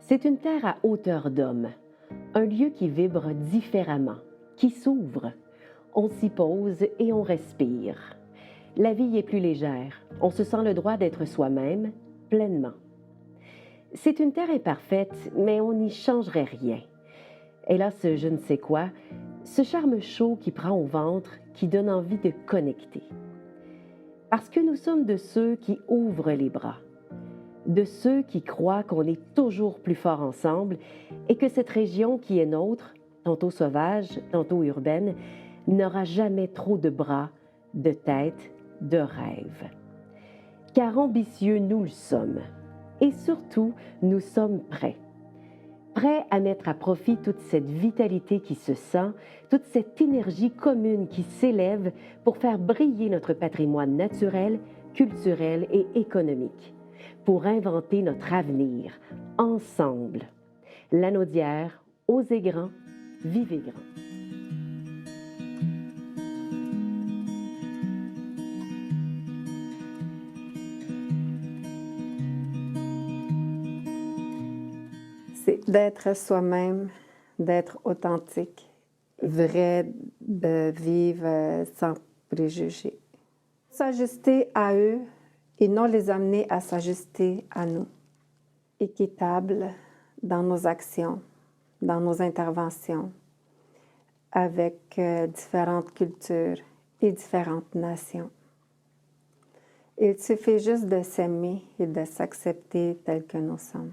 C'est une terre à hauteur d'homme, un lieu qui vibre différemment, qui s'ouvre. On s'y pose et on respire. La vie y est plus légère, on se sent le droit d'être soi-même, pleinement. C'est une terre imparfaite, mais on n'y changerait rien. Elle a ce je ne sais quoi, ce charme chaud qui prend au ventre, qui donne envie de connecter. Parce que nous sommes de ceux qui ouvrent les bras, de ceux qui croient qu'on est toujours plus fort ensemble et que cette région qui est nôtre, tantôt sauvage, tantôt urbaine, n'aura jamais trop de bras, de tête, de rêve. Car ambitieux, nous le sommes. Et surtout, nous sommes prêts. Prêts à mettre à profit toute cette vitalité qui se sent, toute cette énergie commune qui s'élève pour faire briller notre patrimoine naturel, culturel et économique, pour inventer notre avenir, ensemble. Lanaudière, osez grand, vivez grand. C'est d'être soi-même, d'être authentique, vrai, de vivre sans préjugés. S'ajuster à eux et non les amener à s'ajuster à nous. Équitable dans nos actions, dans nos interventions, avec différentes cultures et différentes nations. Il suffit juste de s'aimer et de s'accepter tel que nous sommes.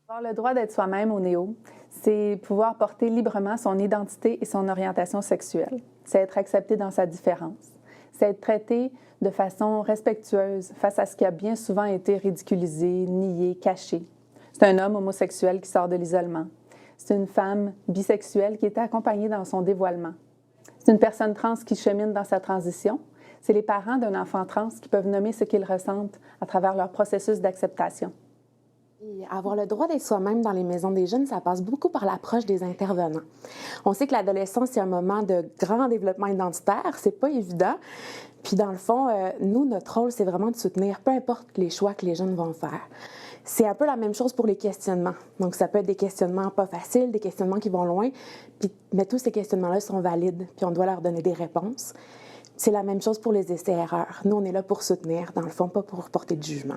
Avoir le droit d'être soi-même au Néo, c'est pouvoir porter librement son identité et son orientation sexuelle. C'est être accepté dans sa différence. C'est être traité de façon respectueuse face à ce qui a bien souvent été ridiculisé, nié, caché. C'est un homme homosexuel qui sort de l'isolement. C'est une femme bisexuelle qui est accompagnée dans son dévoilement. C'est une personne trans qui chemine dans sa transition. C'est les parents d'un enfant trans qui peuvent nommer ce qu'ils ressentent à travers leur processus d'acceptation. Et avoir le droit d'être soi-même dans les maisons des jeunes, ça passe beaucoup par l'approche des intervenants. On sait que l'adolescence, c'est un moment de grand développement identitaire, c'est pas évident. Puis dans le fond, nous, notre rôle, c'est vraiment de soutenir, peu importe les choix que les jeunes vont faire. C'est un peu la même chose pour les questionnements. Donc ça peut être des questionnements pas faciles, des questionnements qui vont loin, mais tous ces questionnements-là sont valides, puis on doit leur donner des réponses. C'est la même chose pour les essais-erreurs. Nous, on est là pour soutenir, dans le fond, pas pour porter de jugement.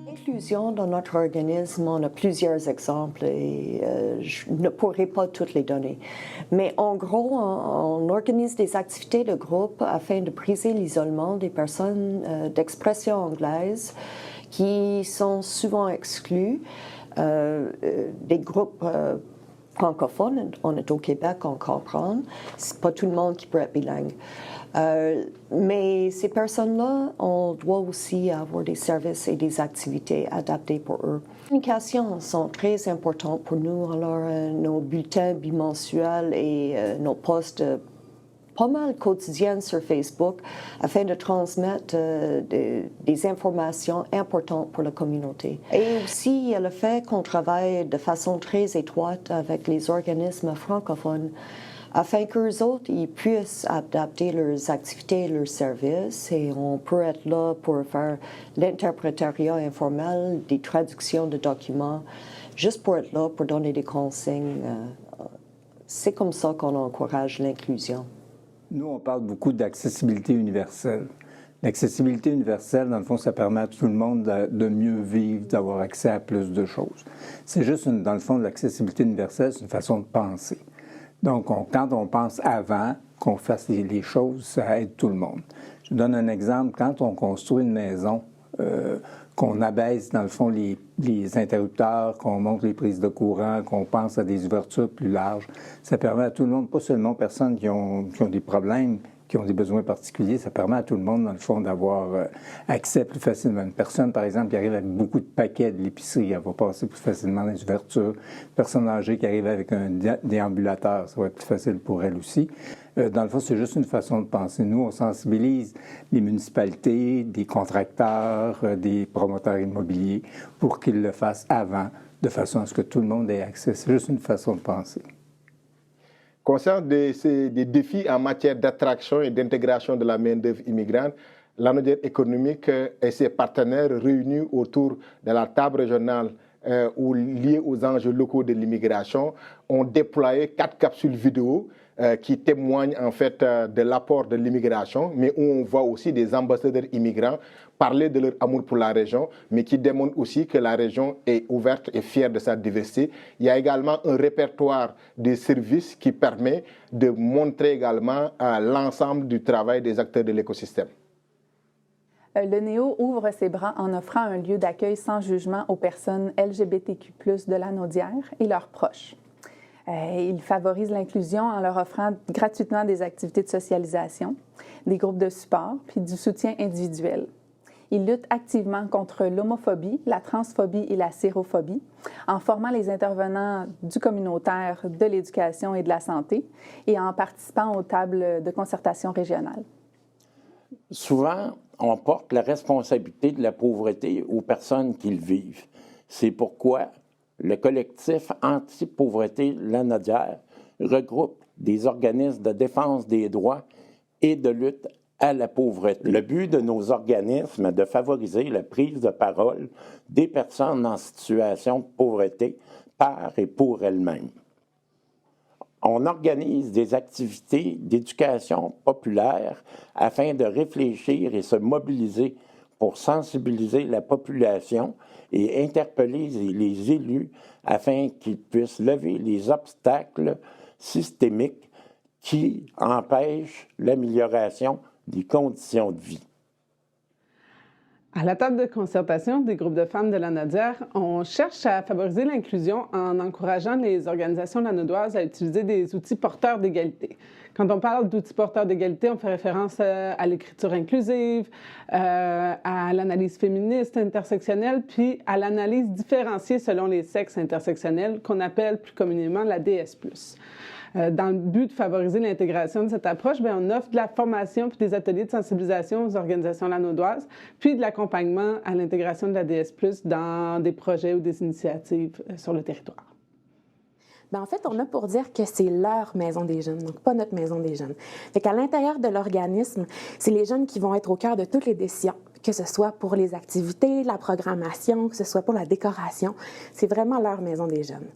L'inclusion dans notre organisme, on a plusieurs exemples et je ne pourrai pas toutes les donner. Mais en gros, on organise des activités de groupe afin de briser l'isolement des personnes d'expression anglaise qui sont souvent exclues des groupes francophones. On est au Québec, on comprend. C'est pas tout le monde qui peut être bilingue. Mais ces personnes-là, on doit aussi avoir des services et des activités adaptées pour eux. Les communications sont très importantes pour nous. Alors, nos bulletins bimensuels et nos posts pas mal quotidiennes sur Facebook afin de transmettre des informations importantes pour la communauté. Et aussi, il y a le fait qu'on travaille de façon très étroite avec les organismes francophones afin qu'eux autres, ils puissent adapter leurs activités et leurs services. Et on peut être là pour faire l'interprétariat informel, des traductions de documents, juste pour être là, pour donner des consignes. C'est comme ça qu'on encourage l'inclusion. Nous, on parle beaucoup d'accessibilité universelle. L'accessibilité universelle, dans le fond, ça permet à tout le monde de mieux vivre, d'avoir accès à plus de choses. C'est juste, dans le fond, l'accessibilité universelle, c'est une façon de penser. Donc, quand on pense avant qu'on fasse les choses, ça aide tout le monde. Je vous donne un exemple. Quand on construit une maison, qu'on abaisse, dans le fond, les interrupteurs, qu'on monte les prises de courant, qu'on pense à des ouvertures plus larges, ça permet à tout le monde, pas seulement aux personnes qui ont des problèmes, qui ont des besoins particuliers, ça permet à tout le monde, dans le fond, d'avoir accès plus facilement. Une personne, par exemple, qui arrive avec beaucoup de paquets de l'épicerie, elle va passer plus facilement dans les ouvertures. Une personne âgée qui arrive avec un déambulateur, ça va être plus facile pour elle aussi. Dans le fond, c'est juste une façon de penser. Nous, on sensibilise les municipalités, des contracteurs, des promoteurs immobiliers pour qu'ils le fassent avant, de façon à ce que tout le monde ait accès. C'est juste une façon de penser. Conscience des défis en matière d'attraction et d'intégration de la main-d'œuvre immigrante, l'Anaudière économique et ses partenaires réunis autour de la table régionale ou liés aux enjeux locaux de l'immigration ont déployé 4 capsules vidéo qui témoignent en fait de l'apport de l'immigration, mais où on voit aussi des ambassadeurs immigrants parler de leur amour pour la région, mais qui démontrent aussi que la région est ouverte et fière de sa diversité. Il y a également un répertoire de services qui permet de montrer également l'ensemble du travail des acteurs de l'écosystème. Le Néo ouvre ses bras en offrant un lieu d'accueil sans jugement aux personnes LGBTQ+ de l'Anaudière et leurs proches. Il favorise l'inclusion en leur offrant gratuitement des activités de socialisation, des groupes de support puis du soutien individuel. Il lutte activement contre l'homophobie, la transphobie et la sérophobie en formant les intervenants du communautaire, de l'éducation et de la santé et en participant aux tables de concertation régionales. Souvent, on porte la responsabilité de la pauvreté aux personnes qui le vivent. C'est pourquoi le collectif anti-pauvreté L'Anaudière regroupe des organismes de défense des droits et de lutte à la pauvreté. Le but de nos organismes est de favoriser la prise de parole des personnes en situation de pauvreté par et pour elles-mêmes. On organise des activités d'éducation populaire afin de réfléchir et se mobiliser pour sensibiliser la population et interpeller les élus afin qu'ils puissent lever les obstacles systémiques qui empêchent l'amélioration des conditions de vie. À la table de concertation des groupes de femmes de l'Anaudière, on cherche à favoriser l'inclusion en encourageant les organisations lanaudoises à utiliser des outils porteurs d'égalité. Quand on parle d'outils porteurs d'égalité, on fait référence à l'écriture inclusive, à l'analyse féministe intersectionnelle, puis à l'analyse différenciée selon les sexes intersectionnels, qu'on appelle plus communément la DS+. Dans le but de favoriser l'intégration de cette approche, on offre de la formation puis des ateliers de sensibilisation aux organisations lanaudoises, puis de l'accompagnement à l'intégration de la DS+, dans des projets ou des initiatives sur le territoire. En fait, on a pour dire que c'est leur maison des jeunes, donc pas notre maison des jeunes. Fait qu'à l'intérieur de l'organisme, c'est les jeunes qui vont être au cœur de toutes les décisions, que ce soit pour les activités, la programmation, que ce soit pour la décoration. C'est vraiment leur maison des jeunes.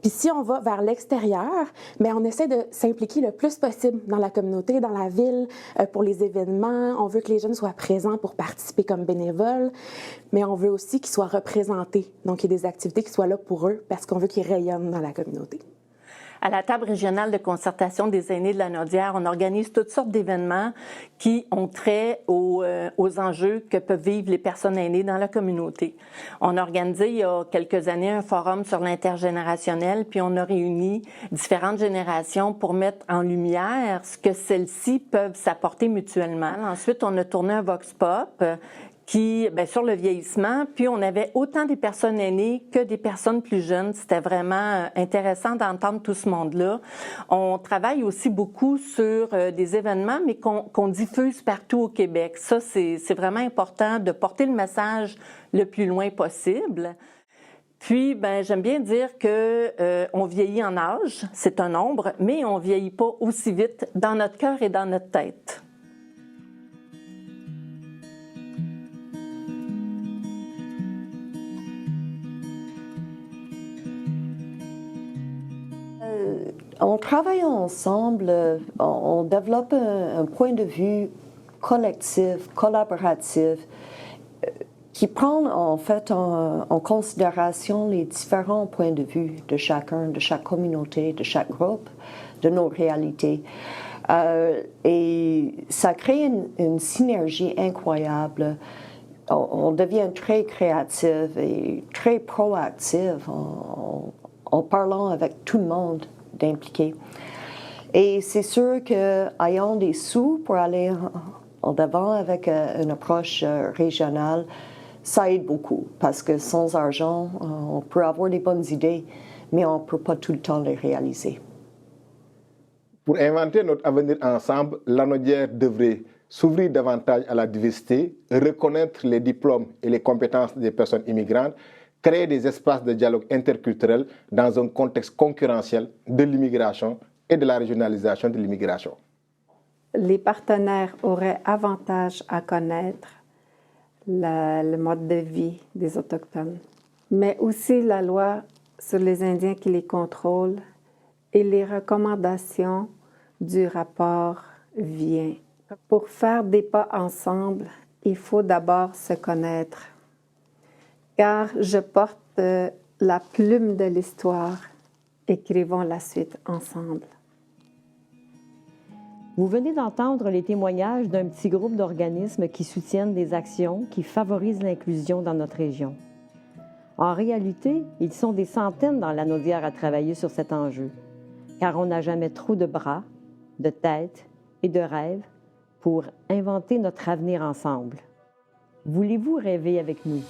Puis si on va vers l'extérieur, on essaie de s'impliquer le plus possible dans la communauté, dans la ville, pour les événements. On veut que les jeunes soient présents pour participer comme bénévoles, mais on veut aussi qu'ils soient représentés. Donc, il y a des activités qui soient là pour eux parce qu'on veut qu'ils rayonnent dans la communauté. À la table régionale de concertation des aînés de l'Anaudière, on organise toutes sortes d'événements qui ont trait aux enjeux que peuvent vivre les personnes aînées dans la communauté. On a organisé il y a quelques années un forum sur l'intergénérationnel, puis on a réuni différentes générations pour mettre en lumière ce que celles-ci peuvent s'apporter mutuellement. Ensuite, on a tourné un vox pop sur le vieillissement, puis on avait autant des personnes aînées que des personnes plus jeunes. C'était vraiment intéressant d'entendre tout ce monde-là. On travaille aussi beaucoup sur des événements, mais qu'on diffuse partout au Québec. Ça, c'est vraiment important de porter le message le plus loin possible. Puis, j'aime bien dire que on vieillit en âge, c'est un nombre, mais on vieillit pas aussi vite dans notre cœur et dans notre tête. En travaillant ensemble, on développe un point de vue collectif, collaboratif, qui prend en fait en considération les différents points de vue de chacun, de chaque communauté, de chaque groupe, de nos réalités. Et ça crée une synergie incroyable. On devient très créatif et très proactif en parlant avec tout le monde d'impliquer. Et c'est sûr qu'ayant des sous pour aller en devant avec une approche régionale, ça aide beaucoup parce que sans argent, on peut avoir des bonnes idées, mais on ne peut pas tout le temps les réaliser. Pour inventer notre avenir ensemble, l'Anaudière devrait s'ouvrir davantage à la diversité, reconnaître les diplômes et les compétences des personnes immigrantes, créer des espaces de dialogue interculturel dans un contexte concurrentiel de l'immigration et de la régionalisation de l'immigration. Les partenaires auraient avantage à connaître le mode de vie des Autochtones, mais aussi la loi sur les Indiens qui les contrôle et les recommandations du rapport Vien. Pour faire des pas ensemble, il faut d'abord se connaître, car je porte la plume de l'histoire. Écrivons la suite ensemble. Vous venez d'entendre les témoignages d'un petit groupe d'organismes qui soutiennent des actions qui favorisent l'inclusion dans notre région. En réalité, ils sont des centaines dans la Naudière à travailler sur cet enjeu, car on n'a jamais trop de bras, de têtes et de rêves pour inventer notre avenir ensemble. Voulez-vous rêver avec nous?